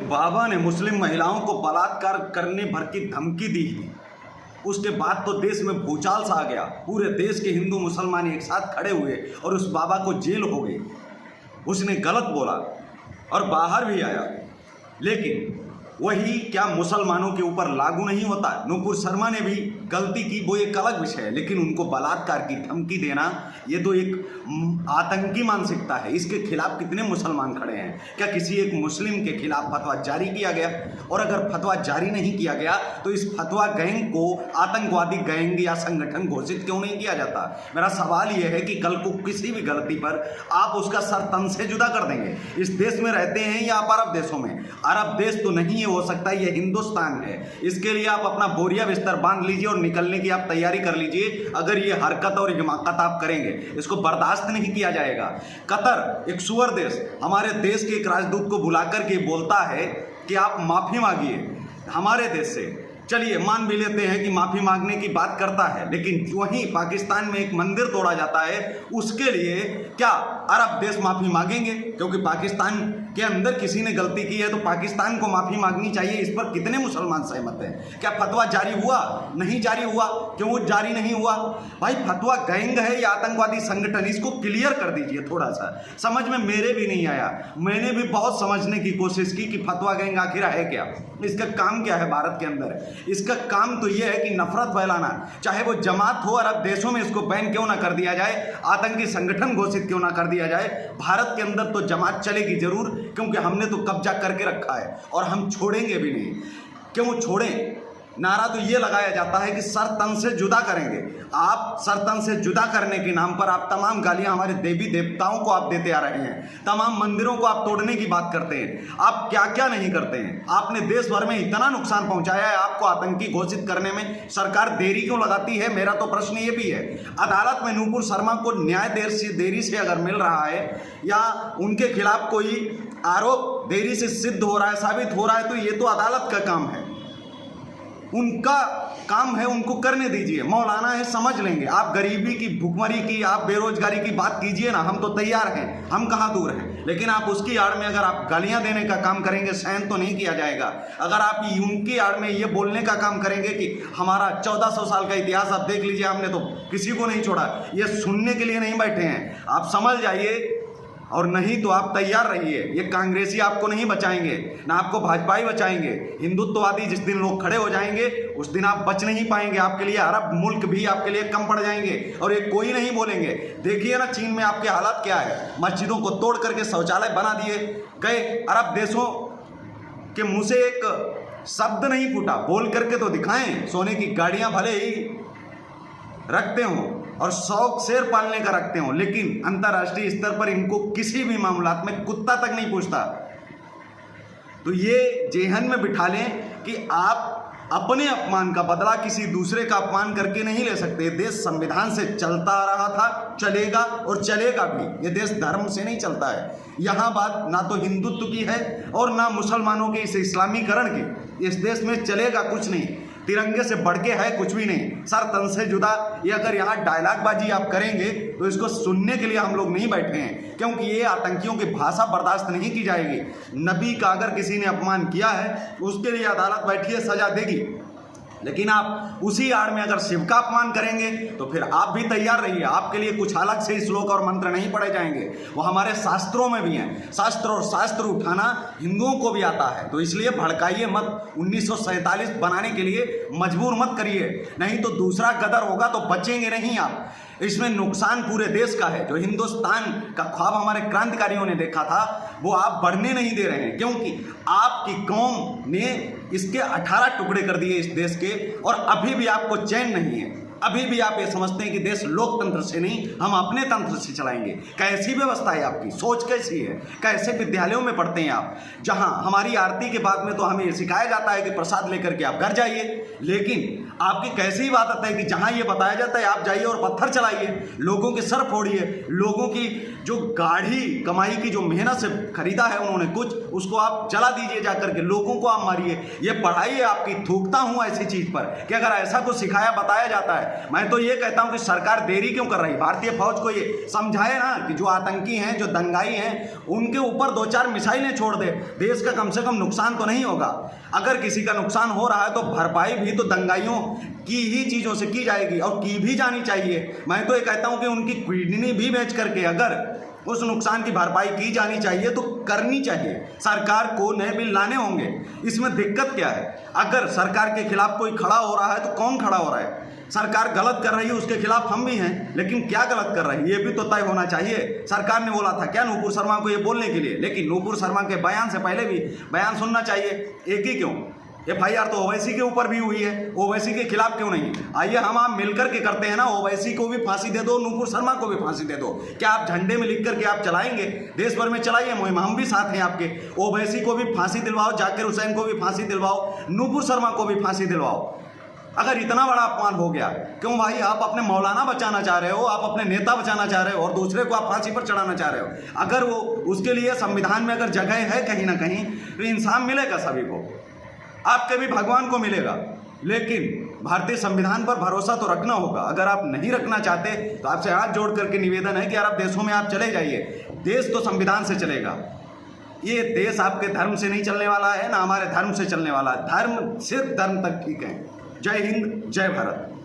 बाबा ने मुस्लिम महिलाओं को बलात्कार करने भर की धमकी दी थी। उसके बाद तो देश में भूचाल सा आ गया। पूरे देश के हिंदू मुसलमान एक साथ खड़े हुए और उस बाबा को जेल हो गई। उसने गलत बोला और बाहर भी आया, लेकिन वही क्या मुसलमानों के ऊपर लागू नहीं होता? नूपुर शर्मा ने भी गलती की, वो एक अलग विषय है, लेकिन उनको बलात्कार की धमकी देना ये तो एक आतंकी मानसिकता है। इसके खिलाफ कितने मुसलमान खड़े हैं? क्या किसी एक मुस्लिम के खिलाफ फतवा जारी किया गया? और अगर फतवा जारी नहीं किया गया तो इस फतवा गैंग को आतंकवादी गैंग या संगठन घोषित क्यों नहीं किया जाता? मेरा सवाल यह है कि कल को किसी भी गलती पर आप उसका सर तन से जुदा कर देंगे। इस देश में रहते हैं या आप अरब देशों में? अरब देश तो नहीं है, हो सकता है ये हिंदुस्तान है। इसके लिए आप अपना बोरिया बिस्तर बांध लीजिए और निकलने की आप तैयारी कर लीजिए। अगर ये हरकत और हिमाकत आप करेंगे, इसको बर्दाश्त नहीं किया जाएगा। कतर, एक सुअर देश, हमारे देश के एक राजदूत को बुलाकर के बोलता है कि आप माफी मांगिए हमारे देश से। चलिए मान भी लेते हैं कि माफी मांगने की बात करता है, लेकिन वहीं पाकिस्तान में एक मंदिर तोड़ा जाता है, उसके लिए क्या अरब देश माफी मांगेंगे? क्योंकि पाकिस्तान के अंदर किसी ने गलती की है तो पाकिस्तान को माफी मांगनी चाहिए। इस पर कितने मुसलमान सहमत हैं? क्या फतवा जारी हुआ? नहीं जारी हुआ। क्यों जारी नहीं हुआ? भाई फतवा गैंग है या आतंकवादी संगठन? इसको क्लियर कर दीजिए। थोड़ा सा समझ में मेरे भी नहीं आया। मैंने भी बहुत समझने की कोशिश की कि फतवा गैंग आखिर है क्या, इसका काम क्या है भारत के अंदर। इसका काम तो यह है कि नफरत फैलाना, चाहे वो जमात हो। अरब देशों में इसको बैन क्यों ना कर दिया जाए, आतंकी संगठन घोषित क्यों ना कर दिया जाए। भारत के अंदर तो जमात चलेगी जरूर, क्योंकि हमने तो कब्जा करके रखा है और हम छोड़ेंगे भी नहीं। क्यों छोड़ें? नारा तो ये लगाया जाता है कि सर तन से जुदा करेंगे। आप सर तन से जुदा करने के नाम पर आप तमाम गालियां हमारे देवी देवताओं को आप देते आ रहे हैं, तमाम मंदिरों को आप तोड़ने की बात करते हैं। आप क्या क्या नहीं करते हैं। आपने देश भर में इतना नुकसान पहुंचाया है, आपको आतंकी घोषित करने में सरकार देरी क्यों लगाती है? मेरा तो प्रश्न ये भी है। अदालत में नूपुर शर्मा को न्याय देरी से अगर मिल रहा है या उनके खिलाफ कोई आरोप देरी से सिद्ध हो रहा है, साबित हो रहा है, तो ये तो अदालत का काम है, उनका काम है, उनको करने दीजिए। मौलाना है, समझ लेंगे। आप गरीबी की, भुखमरी की, आप बेरोजगारी की बात कीजिए ना, हम तो तैयार हैं, हम कहाँ दूर हैं। लेकिन आप उसकी आड़ में अगर आप गालियां देने का काम करेंगे, सहन तो नहीं किया जाएगा। अगर आप उनकी आड़ में ये बोलने का काम करेंगे कि हमारा 1400 साल का इतिहास आप देख लीजिए, हमने तो किसी को नहीं छोड़ा, ये सुनने के लिए नहीं बैठे हैं। आप समझ जाइए, और नहीं तो आप तैयार रहिए। ये कांग्रेसी आपको नहीं बचाएंगे, ना आपको भाजपाई बचाएंगे। हिंदुत्ववादी जिस दिन लोग खड़े हो जाएंगे उस दिन आप बच नहीं पाएंगे। आपके लिए अरब मुल्क भी आपके लिए कम पड़ जाएंगे और ये कोई नहीं बोलेंगे। देखिए ना चीन में आपके हालात क्या है, मस्जिदों को तोड़ करके शौचालय बना दिए गए। अरब देशों के मुंह से एक शब्द नहीं फूटा, बोल करके तो दिखाएं। सोने की गाड़ियां भले ही रखते हों और शौक शेर पालने का रखते हों, लेकिन अंतर्राष्ट्रीय स्तर पर इनको किसी भी मामलात में कुत्ता तक नहीं पूछता। तो ये जेहन में बिठा लें कि आप अपने अपमान का बदला किसी दूसरे का अपमान करके नहीं ले सकते। देश संविधान से चलता आ रहा था, चलेगा और चलेगा भी। ये देश धर्म से नहीं चलता है। यहाँ बात ना तो हिंदुत्व की है और ना मुसलमानों के इस इस्लामीकरण की। इस देश में चलेगा कुछ नहीं, तिरंगे से बढ़ के है कुछ भी नहीं, सर तन से जुदा। ये अगर यहाँ डायलॉगबाजी आप करेंगे तो इसको सुनने के लिए हम लोग नहीं बैठे हैं, क्योंकि ये आतंकियों की भाषा बर्दाश्त नहीं की जाएगी। नबी का अगर किसी ने अपमान किया है उसके लिए अदालत बैठी है, सजा देगी। लेकिन आप उसी आड़ में अगर शिव का अपमान करेंगे तो फिर आप भी तैयार रहिए। आपके लिए कुछ अलग से श्लोक और मंत्र नहीं पढ़े जाएंगे, वो हमारे शास्त्रों में भी हैं। शास्त्र और शास्त्र उठाना हिंदुओं को भी आता है, तो इसलिए भड़काइए मत। 1947 बनाने के लिए मजबूर मत करिए, नहीं तो दूसरा गदर होगा तो बचेंगे नहीं आप। इसमें नुकसान पूरे देश का है। जो हिंदुस्तान का ख्वाब हमारे क्रांतिकारियों ने देखा था वो आप बढ़ने नहीं दे रहे हैं, क्योंकि आपकी कौम ने इसके 18 टुकड़े कर दिए इस देश के, और अभी भी आपको चैन नहीं है। अभी भी आप ये समझते हैं कि देश लोकतंत्र से नहीं, हम अपने तंत्र से चलाएंगे। कैसी व्यवस्था है आपकी, सोच कैसी है? कैसे विद्यालयों में पढ़ते हैं आप, जहां हमारी आरती के बाद में तो हमें ये सिखाया जाता है कि प्रसाद लेकर के आप घर जाइए, लेकिन आपकी कैसी बात आता है कि जहां ये बताया जाता है आप जाइए और पत्थर चलाइए, लोगों के सर फोड़िए, लोगों की जो गाढ़ी कमाई की जो मेहनत से खरीदा है उन्होंने कुछ, उसको आप जला दीजिए जाकर के, लोगों को आप मारिए। ये पढ़ाई है आपकी। थूकता हूं ऐसी चीज पर कि अगर ऐसा कुछ सिखाया बताया जाता है है। मैं तो ये कहता हूं कि सरकार देरी क्यों कर रही, भारतीय फौज को ये समझाए ना कि जो आतंकी हैं, जो दंगाई हैं, उनके ऊपर 2-4 मिसाइलें छोड़ दे, देश का कम से कम नुकसान तो नहीं होगा। अगर किसी का नुकसान हो रहा है तो भरपाई भी तो दंगाइयों की ही चीज़ों से की जाएगी और की भी जानी चाहिए। मैं तो ये कहता हूं कि उनकी किडनी भी बेच करके अगर उस नुकसान की भरपाई की जानी चाहिए तो करनी चाहिए। सरकार को नए बिल लाने होंगे। इसमें दिक्कत क्या है? अगर सरकार के खिलाफ कोई खड़ा हो रहा है तो कौन खड़ा हो रहा है? सरकार गलत कर रही है, उसके खिलाफ हम भी हैं, लेकिन क्या गलत कर रही है ये भी तो तय होना चाहिए। सरकार ने बोला था क्या नूपुर शर्मा को ये बोलने के लिए, लेकिन नूपुर शर्मा के बयान से पहले भी बयान सुनना चाहिए। एक ही क्यों? FIR तो ओवैसी के ऊपर भी हुई है, ओवैसी के खिलाफ क्यों नहीं? आइए हम आप मिलकर के करते हैं ना, ओवैसी को भी फांसी दे दो, नूपुर शर्मा को भी फांसी दे दो। क्या आप झंडे में लिख करके आप चलाएंगे? देश भर में चलाइए मुहिम, हम भी साथ हैं आपके। ओवैसी को भी फांसी दिलवाओ, जाकिर हुसैन को भी फांसी दिलवाओ, नूपुर शर्मा को भी फांसी दिलवाओ। अगर इतना बड़ा अपमान हो गया, क्यों भाई आप अपने मौलाना बचाना चाह रहे हो, आप अपने नेता बचाना चाह रहे हो और दूसरे को आप फांसी पर चढ़ाना चाह रहे हो? अगर वो उसके लिए संविधान में अगर जगह है कहीं ना कहीं तो इंसाफ मिलेगा सभी को, आपके भी भगवान को मिलेगा। लेकिन भारतीय संविधान पर भरोसा तो रखना होगा। अगर आप नहीं रखना चाहते तो आपसे हाथ जोड़ करके निवेदन है कि अरब देशों में आप चले जाइए, देश तो संविधान से चलेगा। ये देश आपके धर्म से नहीं चलने वाला है, ना हमारे धर्म से चलने वाला है। धर्म सिर्फ धर्म तक ठीक है। जय हिंद, जय भारत।